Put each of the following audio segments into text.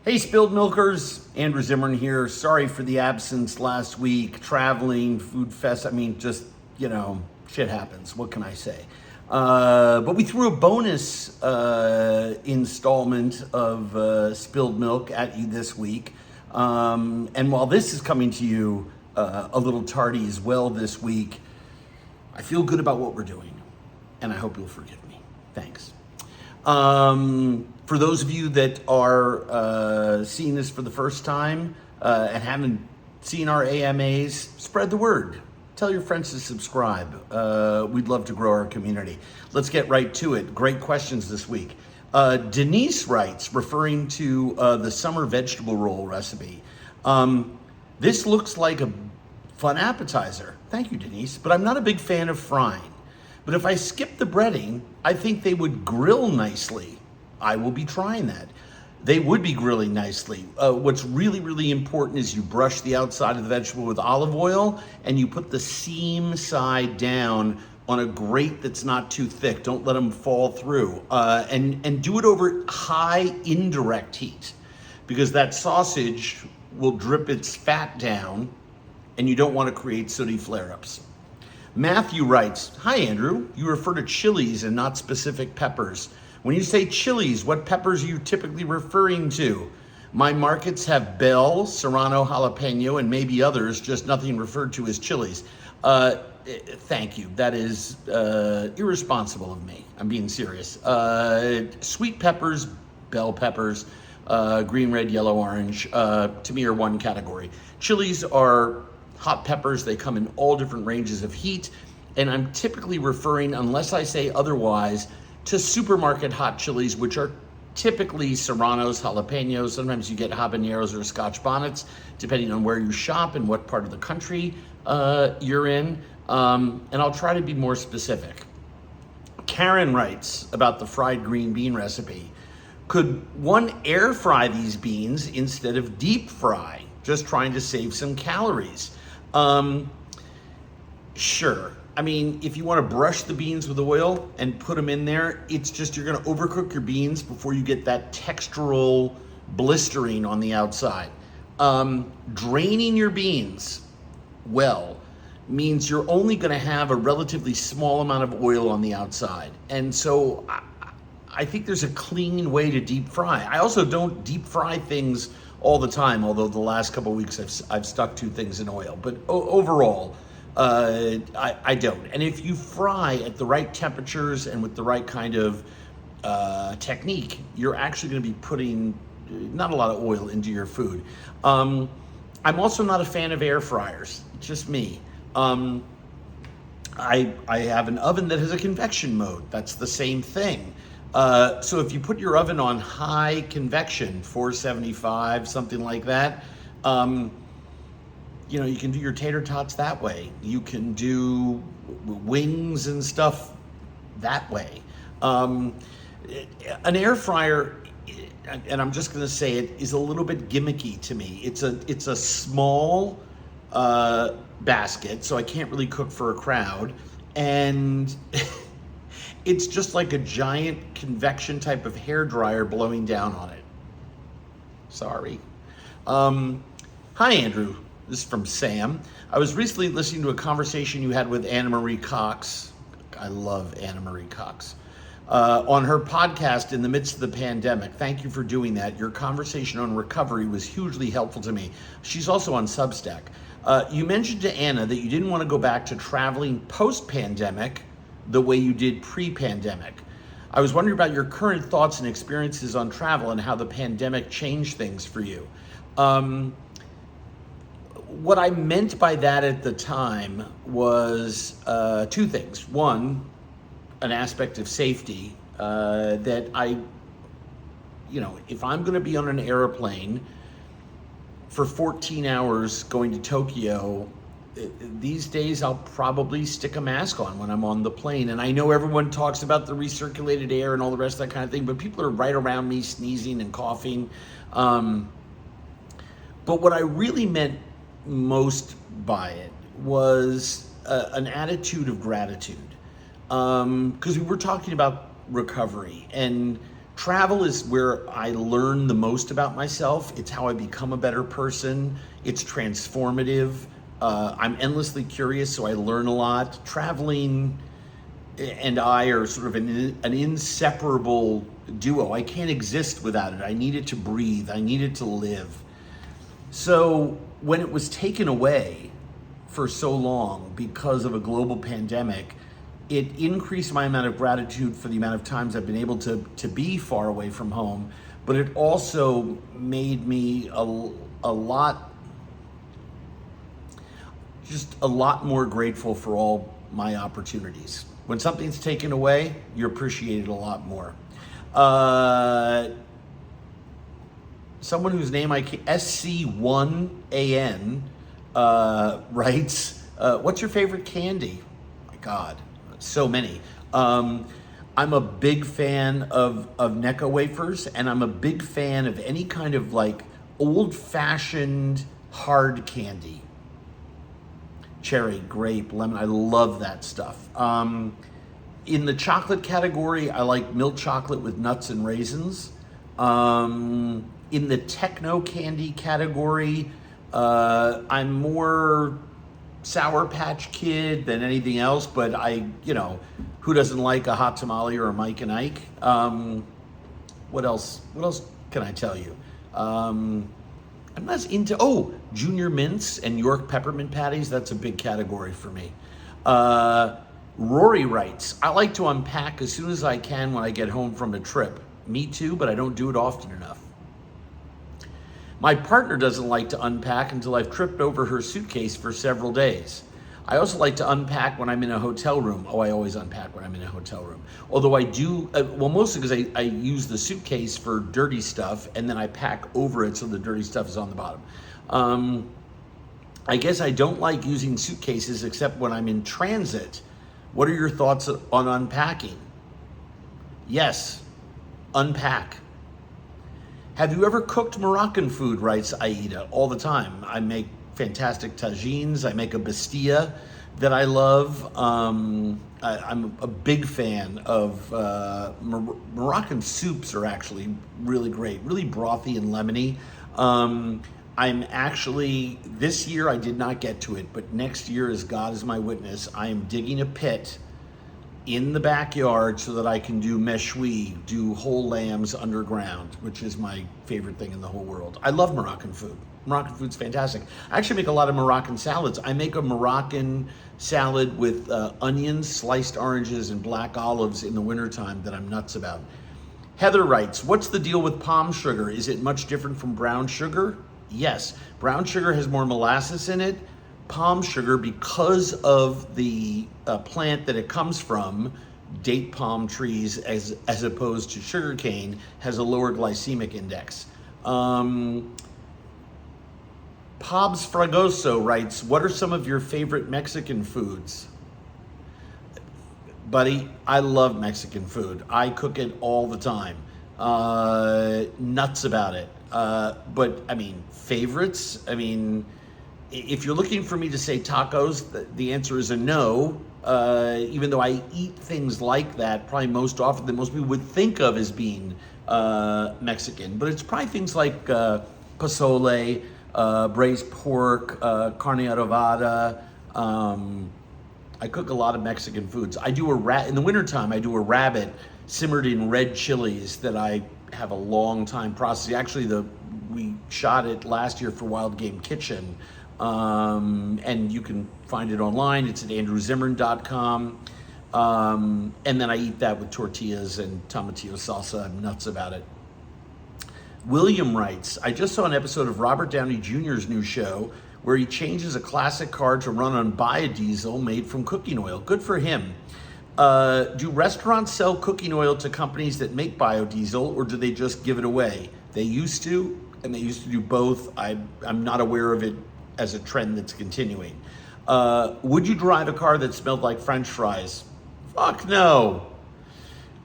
Hey, Spilled Milkers, Andrew Zimmern here. Sorry for the absence last week, traveling, food fest. Shit happens. What can I say? But we threw a bonus installment of Spilled Milk at you this week. And while this is coming to you a little tardy as well this week, I feel good about what we're doing, and I hope you'll forgive me. Thanks. For those of you that are seeing this for the first time and haven't seen our AMAs, spread the word. Tell your friends to subscribe. We'd love to grow our community. Let's get right to it. Great questions this week. Denise writes, referring to the summer vegetable roll recipe. This looks like a fun appetizer. Thank you, Denise. But I'm not a big fan of frying. But if I skip the breading, I think they would grill nicely. I will be trying that. They would be grilling nicely. What's really, really important is you brush the outside of the vegetable with olive oil and you put the seam side down on a grate that's not too thick. Don't let them fall through. And do it over high indirect heat, because that sausage will drip its fat down and you don't want to create sooty flare-ups. Matthew writes, hi Andrew, you refer to chilies and not specific peppers. When you say chilies, what peppers are you typically referring to? My markets have bell, serrano, jalapeno, and maybe others, just nothing referred to as chilies. Thank you. That is irresponsible of me. I'm being serious. Sweet peppers, bell peppers, green, red, yellow, orange, to me are one category. Chilies are hot peppers. They come in all different ranges of heat. And I'm typically referring, unless I say otherwise, to supermarket hot chilies, which are typically serranos, jalapenos. Sometimes you get habaneros or scotch bonnets, depending on where you shop and what part of the country you're in. And I'll try to be more specific. Karen writes about the fried green bean recipe. Could one air fry these beans instead of deep fry? Just trying to save some calories. Sure. I mean, if you want to brush the beans with oil and put them in there, it's just you're going to overcook your beans before you get that textural blistering on the outside. Draining your beans well means you're only going to have a relatively small amount of oil on the outside. And so I think there's a clean way to deep fry. I also don't deep fry things all the time, although the last couple of weeks I've stuck two things in oil. But overall, I don't. And if you fry at the right temperatures and with the right kind of technique, you're actually going to be putting not a lot of oil into your food. I'm also not a fan of air fryers. It's just me. I have an oven that has a convection mode. That's the same thing. So if you put your oven on high convection, 475, something like that, you can do your tater tots that way. You can do wings and stuff that way. An air fryer, and I'm just going to say it, is a little bit gimmicky to me. It's a small basket, so I can't really cook for a crowd, and it's just like a giant convection type of hair dryer blowing down on it. Sorry. Hi, Andrew. This is from Sam. I was recently listening to a conversation you had with Anna Marie Cox. I love Anna Marie Cox. On her podcast in the midst of the pandemic. Thank you for doing that. Your conversation on recovery was hugely helpful to me. She's also on Substack. You mentioned to Anna that you didn't want to go back to traveling post-pandemic the way you did pre-pandemic. I was wondering about your current thoughts and experiences on travel and how the pandemic changed things for you. What I meant by that at the time was two things. One, an aspect of safety that if I'm going to be on an airplane for 14 hours going to Tokyo, these days I'll probably stick a mask on when I'm on the plane. And I know everyone talks about the recirculated air and all the rest of that kind of thing, but people are right around me sneezing and coughing. But what I really meant most by it was an attitude of gratitude, because we were talking about recovery, and Travel is where I learn the most about myself. It's how I become a better person. It's transformative. I'm endlessly curious, so I learn a lot. Traveling and I are sort of an inseparable duo. I can't exist without it. I need it to breathe. I need it to live. So when it was taken away for so long because of a global pandemic, it increased my amount of gratitude for the amount of times I've been able to be far away from home, but it also made me a lot more grateful for all my opportunities. When something's taken away, you appreciate it a lot more. Someone whose name I can't, SC1AN writes, what's your favorite candy? My God, so many. I'm a big fan of Necco wafers, and I'm a big fan of any kind of like old-fashioned hard candy. Cherry, grape, lemon, I love that stuff. In the chocolate category, I like milk chocolate with nuts and raisins. In the techno candy category, I'm more Sour Patch Kid than anything else, but who doesn't like a hot tamale or a Mike and Ike? What else can I tell you? I'm not into, Junior Mints and York Peppermint Patties. That's a big category for me. Rory writes, I like to unpack as soon as I can when I get home from a trip. Me too, but I don't do it often enough. My partner doesn't like to unpack until I've tripped over her suitcase for several days. I also like to unpack when I'm in a hotel room. I always unpack when I'm in a hotel room. Although I do, mostly because I use the suitcase for dirty stuff and then I pack over it so the dirty stuff is on the bottom. I guess I don't like using suitcases except when I'm in transit. What are your thoughts on unpacking? Yes, unpack. Have you ever cooked Moroccan food, writes Aida, all the time. I make fantastic tagines. I make a bastilla that I love. I'm a big fan of Moroccan soups are actually really great, really brothy and lemony. I'm actually, this year I did not get to it, but next year, as God is my witness, I am digging a pit in the backyard so that I can do meshui, do whole lambs underground, which is my favorite thing in the whole world. I love Moroccan food. Moroccan food's fantastic. I actually make a lot of Moroccan salads. I make a Moroccan salad with onions, sliced oranges, and black olives in the wintertime that I'm nuts about. Heather writes, what's the deal with palm sugar? Is it much different from brown sugar? Yes. Brown sugar has more molasses in it. Palm sugar, because of the plant that it comes from, date palm trees as opposed to sugar cane, has a lower glycemic index. Pobs Fragoso writes, what are some of your favorite Mexican foods? Buddy, I love Mexican food. I cook it all the time. Nuts about it. But I mean, favorites? I mean, if you're looking for me to say tacos, the answer is a no. Even though I eat things like that probably most often than most people would think of as being Mexican. But it's probably things like pozole, braised pork, carne adobada. I cook a lot of Mexican foods. I do in the wintertime, I do a rabbit simmered in red chilies that I have a long time processing. Actually, we shot it last year for Wild Game Kitchen. And you can find it online. It's at andrewzimmern.com. And then I eat that with tortillas and tomatillo salsa. I'm nuts about it. William writes, I just saw an episode of Robert Downey Jr.'s new show where he changes a classic car to run on biodiesel made from cooking oil. Good for him. Do restaurants sell cooking oil to companies that make biodiesel, or do they just give it away? They used to, and they used to do both. I'm not aware of it as a trend that's continuing. Would you drive a car that smelled like French fries? Fuck no.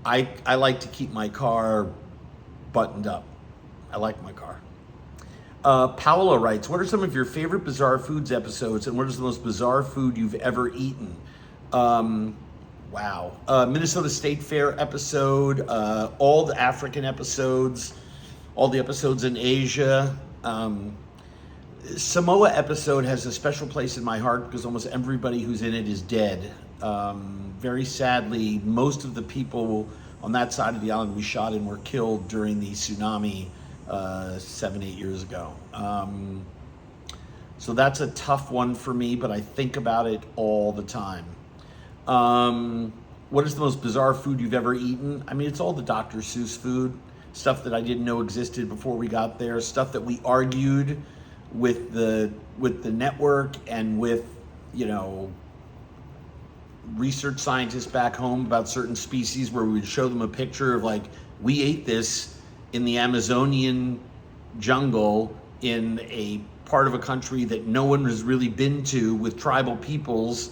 I like to keep my car buttoned up. I like my car. Paola writes, what are some of your favorite Bizarre Foods episodes, and what is the most bizarre food you've ever eaten? Wow. Minnesota State Fair episode, all the African episodes, all the episodes in Asia. Samoa episode has a special place in my heart because almost everybody who's in it is dead. Very sadly, most of the people on that side of the island we shot in were killed during the tsunami 7-8 years ago. So that's a tough one for me, but I think about it all the time. What is the most bizarre food you've ever eaten? I mean, it's all the Dr. Seuss food, stuff that I didn't know existed before we got there, stuff that we argued with the network and with, research scientists back home about certain species, where we would show them a picture of like, we ate this in the Amazonian jungle in a part of a country that no one has really been to, with tribal peoples,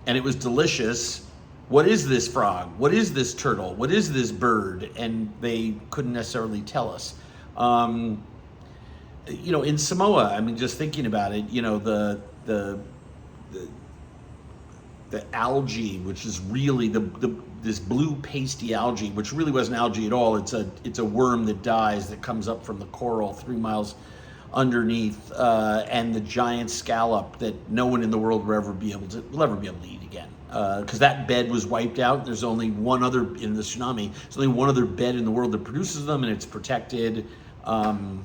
and it was delicious. What is this frog? What is this turtle? What is this bird? And they couldn't necessarily tell us. In Samoa, I mean, just thinking about it, the algae, which is really this blue pasty algae, which really wasn't algae at all. It's a worm that dies, that comes up from the coral 3 miles underneath, and the giant scallop that no one in the world will ever be able to eat again, because that bed was wiped out. There's only one other in the tsunami. There's only one other bed in the world that produces them, and it's protected. I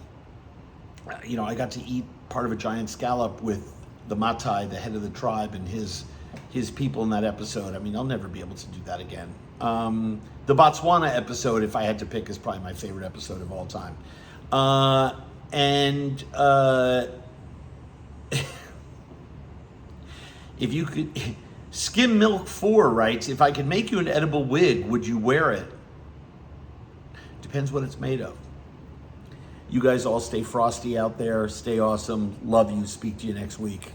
got to eat part of a giant scallop with the Matai, the head of the tribe, and his people in that episode. I mean, I'll never be able to do that again. The Botswana episode, if I had to pick, is probably my favorite episode of all time. If you could, Skim Milk 4 writes, if I could make you an edible wig, would you wear it? Depends what it's made of. You guys all stay frosty out there. Stay awesome. Love you. Speak to you next week.